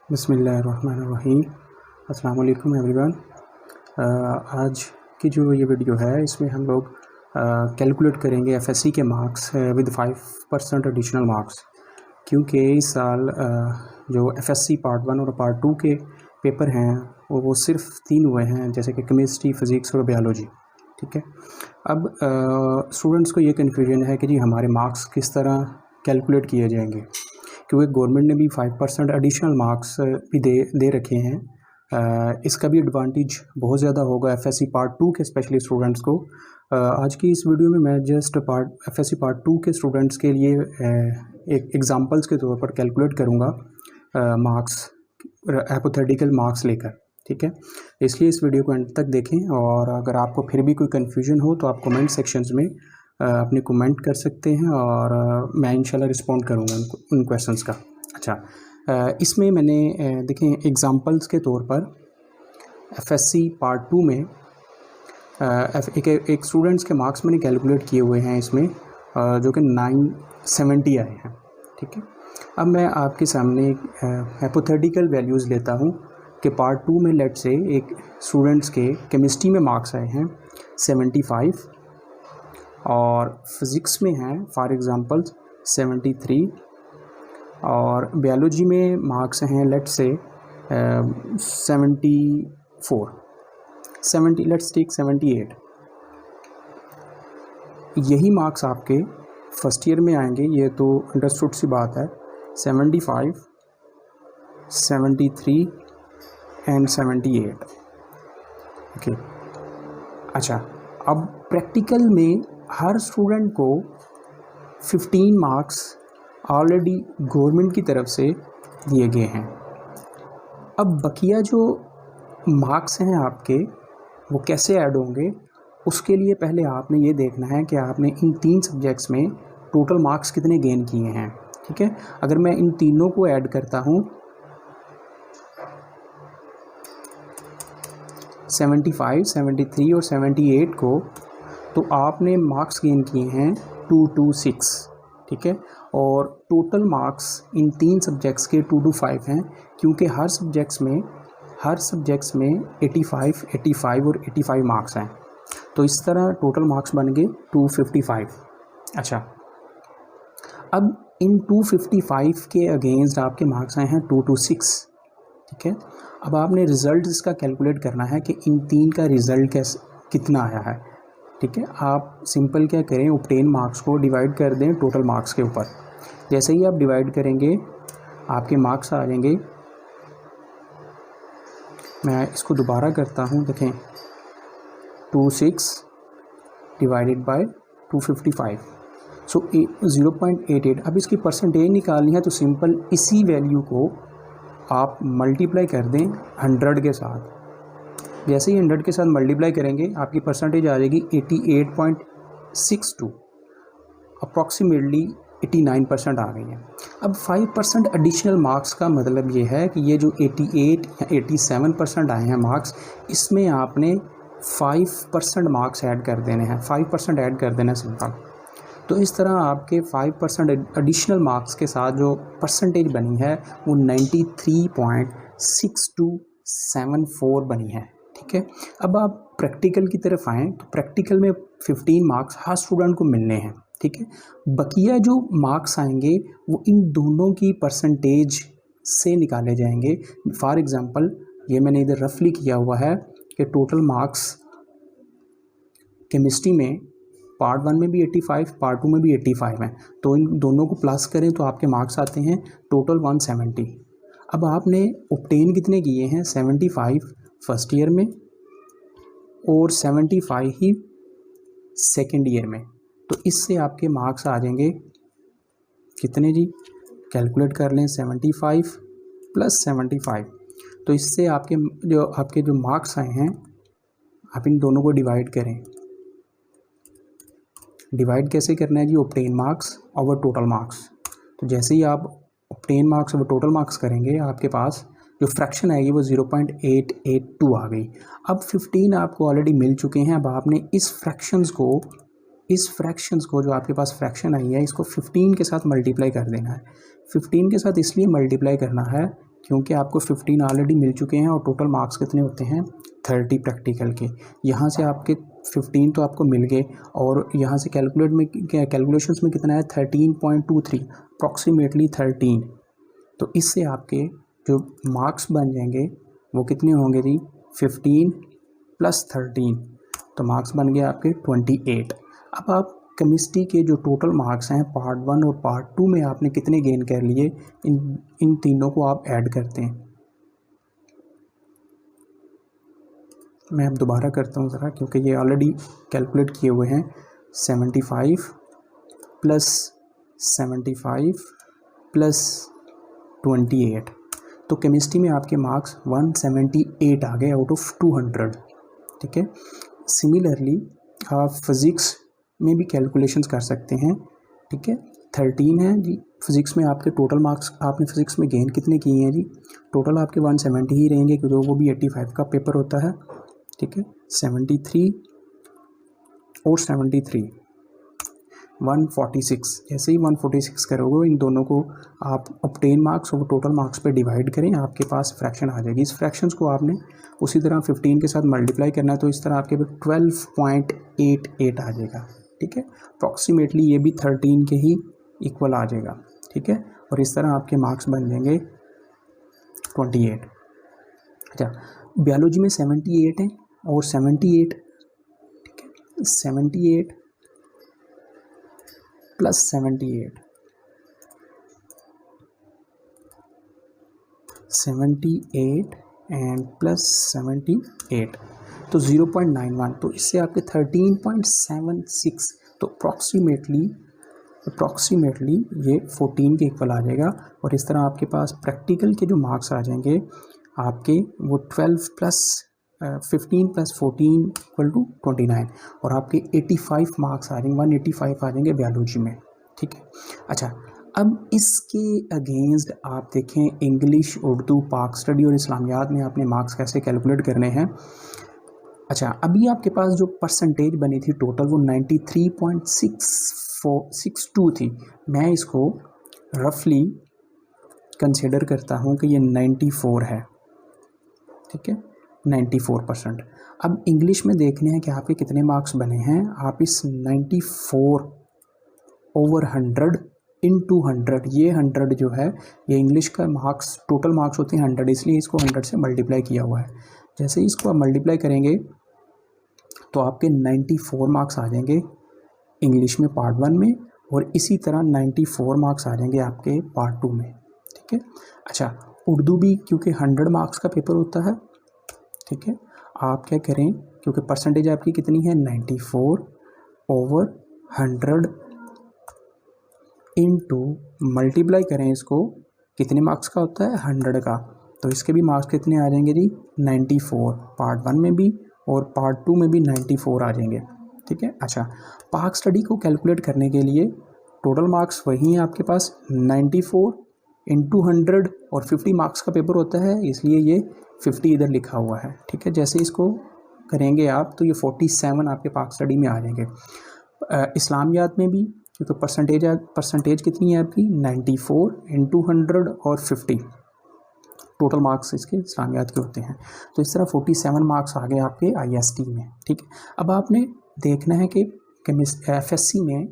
बिस्मिल्लाहिर्रहमानिर्रहीम। अस्सलाम वालेकुम एवरीवन। आज की जो ये वीडियो है इसमें हम लोग कैलकुलेट करेंगे एफएससी के मार्क्स विद 5% एडिशनल मार्क्स, क्योंकि इस साल जो एफएससी पार्ट 1 और पार्ट 2 के पेपर हैं वो सिर्फ 3 हुए हैं, जैसे कि केमिस्ट्री, फिज़िक्स और बायोलॉजी। ठीक है। अब स्टूडेंट्स को ये कन्फ्यूजन है कि जी हमारे मार्क्स किस तरह कैलकुलेट किए जाएंगे, क्योंकि गवर्नमेंट ने भी 5% एडिशनल मार्क्स भी दे रखे हैं। इसका भी एडवांटेज बहुत ज़्यादा होगा एफएससी पार्ट 2 के स्पेशली स्टूडेंट्स को। आज की इस वीडियो में मैं जस्ट एफएससी पार्ट 2 के स्टूडेंट्स के लिए एक एग्जांपल्स के तौर पर कैलकुलेट करूँगा मार्क्स, हाइपोथेटिकल मार्क्स लेकर। ठीक है, इसलिए इस वीडियो को एंड तक देखें, और अगर आपको फिर भी कोई कन्फ्यूजन हो तो आप कमेंट सेक्शंस में अपने कमेंट कर सकते हैं, और मैं इंशाल्लाह रिस्पॉन्ड करूँगा उन क्वेश्चंस का। अच्छा, इसमें मैंने देखें एग्जांपल्स के तौर पर एफएससी पार्ट 2 में एक स्टूडेंट्स के मार्क्स मैंने कैलकुलेट किए हुए हैं इसमें, जो कि 970 आए हैं। ठीक है, अब मैं आपके सामने हाइपोथेटिकल वैल्यूज़ लेता हूँ कि पार्ट 2 में लेट से एक स्टूडेंट्स के केमिस्ट्री में मार्क्स आए हैं 75, और फिज़िक्स में हैं फॉर एग्ज़ाम्पल 73, और बायोलॉजी में मार्क्स हैं लेट से 74, 70, लेट्स टेक 78। यही मार्क्स आपके फर्स्ट ईयर में आएंगे, ये तो अंडरस्टूड सी बात है। 75, 73 एंड 78। ओके, अच्छा, अब प्रैक्टिकल में हर स्टूडेंट को 15 मार्क्स ऑलरेडी गवर्नमेंट की तरफ से दिए गए हैं। अब बकिया जो मार्क्स हैं आपके वो कैसे ऐड होंगे, उसके लिए पहले आपने ये देखना है कि आपने इन 3 सब्जेक्ट्स में टोटल मार्क्स कितने गेन किए हैं। ठीक है, अगर मैं इन तीनों को ऐड करता हूँ 75, 73 और 78 को, तो आपने मार्क्स गेन किए हैं 226। ठीक है, और टोटल मार्क्स इन 3 सब्जेक्ट्स के 225 हैं, क्योंकि हर सब्जेक्ट्स में 85, 85 और 85 मार्क्स हैं, तो इस तरह टोटल मार्क्स बन गए 255। अच्छा, अब इन 255 के अगेंस्ट आपके मार्क्स आए हैं 226। ठीक है, अब आपने रिज़ल्ट इसका कैलकुलेट करना है कि इन 3 का रिज़ल्ट कितना आया है। ठीक है, आप सिंपल क्या करें, ऑब्टेन मार्क्स को डिवाइड कर दें टोटल मार्क्स के ऊपर। जैसे ही आप डिवाइड करेंगे आपके मार्क्स आ जाएंगे। मैं इसको दोबारा करता हूँ, देखें 26 डिवाइडेड बाय 255, सो 0.88। अब इसकी परसेंटेज निकालनी है तो सिंपल इसी वैल्यू को आप मल्टीप्लाई कर दें 100 के साथ। जैसे ही 100 के साथ मल्टीप्लाई करेंगे आपकी परसेंटेज आ जाएगी 88.62, अप्रॉक्सीमेटली 89% आ गई है। अब 5% एडिशनल मार्क्स का मतलब ये है कि ये जो 88 या 87% आए हैं मार्क्स, इसमें आपने 5% मार्क्स ऐड कर देने हैं, 5% ऐड कर देना सिंपल। तो इस तरह आपके 5% एडिशनल मार्क्स के साथ जो परसेंटेज बनी है वो 93.6274 बनी है। ठीक है, अब आप प्रैक्टिकल की तरफ आएँ तो प्रैक्टिकल में 15 मार्क्स हर स्टूडेंट को मिलने हैं। ठीक है, बकिया जो मार्क्स आएंगे वो इन दोनों की परसेंटेज से निकाले जाएंगे। फॉर एग्ज़ाम्पल ये मैंने इधर रफली किया हुआ है कि टोटल मार्क्स केमिस्ट्री में पार्ट 1 में भी 85, पार्ट 2 में भी 85 हैं, तो इन दोनों को प्लस करें तो आपके मार्क्स आते हैं टोटल 170। अब आपने ऑब्टेन कितने किए हैं, 75 फर्स्ट ईयर में और 75 ही सेकेंड ईयर में, तो इससे आपके मार्क्स आ जाएंगे कितने जी, कैलकुलेट कर लें 75 प्लस 75, तो इससे आपके जो मार्क्स आए हैं आप इन दोनों को डिवाइड करें। डिवाइड कैसे करना है जी, obtain marks over total marks. तो जैसे ही आप obtain marks over total marks करेंगे आपके पास जो फ्रैक्शन आएगी वो 0.882 आ गई। अब 15 आपको ऑलरेडी मिल चुके हैं। अब आपने इस फ्रैक्शंस को जो आपके पास फ्रैक्शन आई है इसको 15 के साथ मल्टीप्लाई कर देना है। 15 के साथ इसलिए मल्टीप्लाई करना है क्योंकि आपको 15 ऑलरेडी मिल चुके हैं और टोटल मार्क्स कितने होते हैं 30 प्रैक्टिकल के। यहाँ से आपके 15 तो आपको मिल गए और यहाँ से कैलकुलेशंस में कितना है 13.23 अप्रॉक्सीमेटली 13। तो इससे आपके जो मार्क्स बन जाएंगे वो कितने होंगे जी 15 + 13, तो मार्क्स बन गए आपके 28। अब आप केमिस्ट्री के जो टोटल मार्क्स हैं पार्ट 1 और पार्ट 2 में आपने कितने गेन कर लिए, इन तीनों को आप ऐड करते हैं। मैं अब दोबारा करता हूँ ज़रा, क्योंकि ये ऑलरेडी कैलकुलेट किए हुए हैं। 75 + 75 + 28, तो केमिस्ट्री में आपके मार्क्स 178 आ गए आउट ऑफ 200। ठीक है, सिमिलरली आप फिज़िक्स में भी कैलकुलेशंस कर सकते हैं। ठीक है, 13 है जी फिज़िक्स में आपके टोटल मार्क्स, आपने फिज़िक्स में गेन कितने किए हैं जी, टोटल आपके 170 ही रहेंगे क्योंकि वो भी 85 का पेपर होता है। ठीक है, 73 और 73 146, जैसे ही 146 करोगे इन दोनों को आप ऑब्टेन मार्क्स और टोटल मार्क्स पे डिवाइड करें, आपके पास फ्रैक्शन आ जाएगी। इस फ्रैक्शंस को आपने उसी तरह 15 के साथ मल्टीप्लाई करना है, तो इस तरह आपके पास 12.88 आ जाएगा। ठीक है, अप्रॉक्सीमेटली ये भी 13 के ही इक्वल आ जाएगा। ठीक है, और इस तरह आपके मार्क्स बन जाएंगे 28। अच्छा, बायोलॉजी में 78 है और 78, ठीक है, 78 + 78 78 एंड +78 तो 0.91, तो इससे आपके 13.76, तो अप्रॉक्सीमेटली ये 14 के इक्वल आ जाएगा। और इस तरह आपके पास प्रैक्टिकल के जो मार्क्स आ जाएंगे आपके वो 15 + 14 = 29 और आपके 85 मार्क्स आ जाएंगे, 185 आ जाएंगे बायोलॉजी में। ठीक है, अच्छा अब इसके अगेंस्ट आप देखें इंग्लिश, उर्दू, पाक स्टडी और इस्लामियात में आपने मार्क्स कैसे कैलकुलेट करने हैं। अच्छा, अभी आपके पास जो परसेंटेज बनी थी टोटल वो 93.62 थी। मैं इसको रफली कंसिडर करता हूँ कि ये 94 है। ठीक है, 94%। अब इंग्लिश में देखने हैं कि आपके कितने मार्क्स बने हैं। आप इस 94/100 × 100, ये 100 जो है ये इंग्लिश का मार्क्स, टोटल मार्क्स होते हैं 100, इसलिए इसको 100 से मल्टीप्लाई किया हुआ है। जैसे ही इसको आप मल्टीप्लाई करेंगे तो आपके 94 मार्क्स आ जाएंगे इंग्लिश में पार्ट 1 में, और इसी तरह 94 मार्क्स आ जाएंगे आपके पार्ट 2 में। ठीक है, अच्छा उर्दू भी क्योंकि 100 मार्क्स का पेपर होता है। ठीक है, आप क्या करें, क्योंकि परसेंटेज आपकी कितनी है 94/100 इंटू मल्टीप्लाई करें इसको, कितने मार्क्स का होता है 100 का, तो इसके भी मार्क्स कितने आ जाएंगे जी 94, पार्ट 1 में भी और पार्ट 2 में भी 94 आ जाएंगे। ठीक है, अच्छा पाक स्टडी को कैलकुलेट करने के लिए टोटल मार्क्स वही हैं आपके पास 94 × 100 और 50 मार्क्स का पेपर होता है, इसलिए ये 50 इधर लिखा हुआ है। ठीक है, जैसे इसको करेंगे आप तो ये 47 आपके पाक स्टडी में आ जाएंगे। इस्लामियात में भी क्योंकि परसेंटेज कितनी है आपकी 94 × 100 और 50 टोटल मार्क्स इसके इस्लामियात के होते हैं, तो इस तरह 47 मार्क्स आ गए आपके IST में। ठीक है, अब आपने देखना है कि FSC में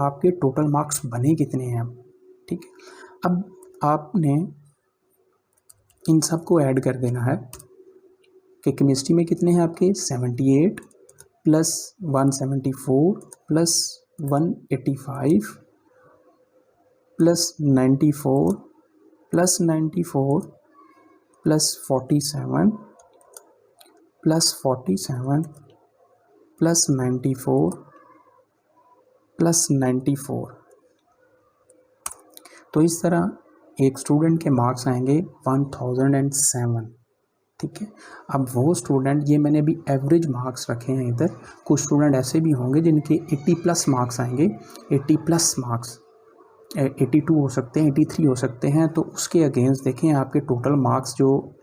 आपके टोटल मार्क्स बने कितने हैं। ठीक है, अब आपने इन सब को ऐड कर देना है कि केमिस्ट्री में कितने हैं आपके 78 + 174 + 185 + 94 + 94 + 47 + 47 + 94 + 94, तो इस तरह एक स्टूडेंट के मार्क्स आएंगे 1007। ठीक है, अब वो स्टूडेंट, ये मैंने अभी एवरेज मार्क्स रखे हैं इधर, कुछ स्टूडेंट ऐसे भी होंगे जिनके 80+ मार्क्स आएंगे, 80+ मार्क्स 82 हो सकते हैं, 83 हो सकते हैं, तो उसके अगेंस्ट देखें आपके टोटल मार्क्स जो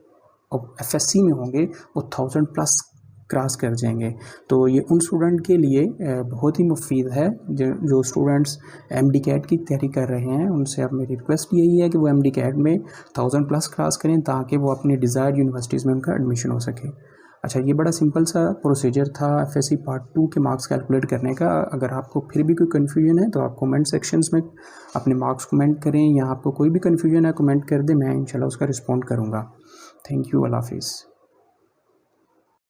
FSC में होंगे वो 1000+ क्रॉस कर जाएंगे। तो ये उन स्टूडेंट के लिए बहुत ही मुफीद है जो स्टूडेंट्स एमडी कैट की तैयारी कर रहे हैं। उनसे अब मेरी रिक्वेस्ट यही है कि वो एमडी कैट में 1000+ क्रॉस करें ताकि वो अपनी डिज़ायर्ड यूनिवर्सिटीज़ में उनका एडमिशन हो सके। अच्छा, ये बड़ा सिंपल सा प्रोसीजर था एफएससी पार्ट 2 के मार्क्स कैलकुलेट करने का। अगर आपको फिर भी कोई कन्फ्यूजन है तो आप कमेंट सेक्शंस में अपने मार्क्स कमेंट करें, या आपको कोई भी कन्फ्यूजन है कमेंट कर दें, मैं इंशाल्लाह उसका रिस्पॉन्ड करूँगा। थैंक यू, अल्लाह हाफिज़।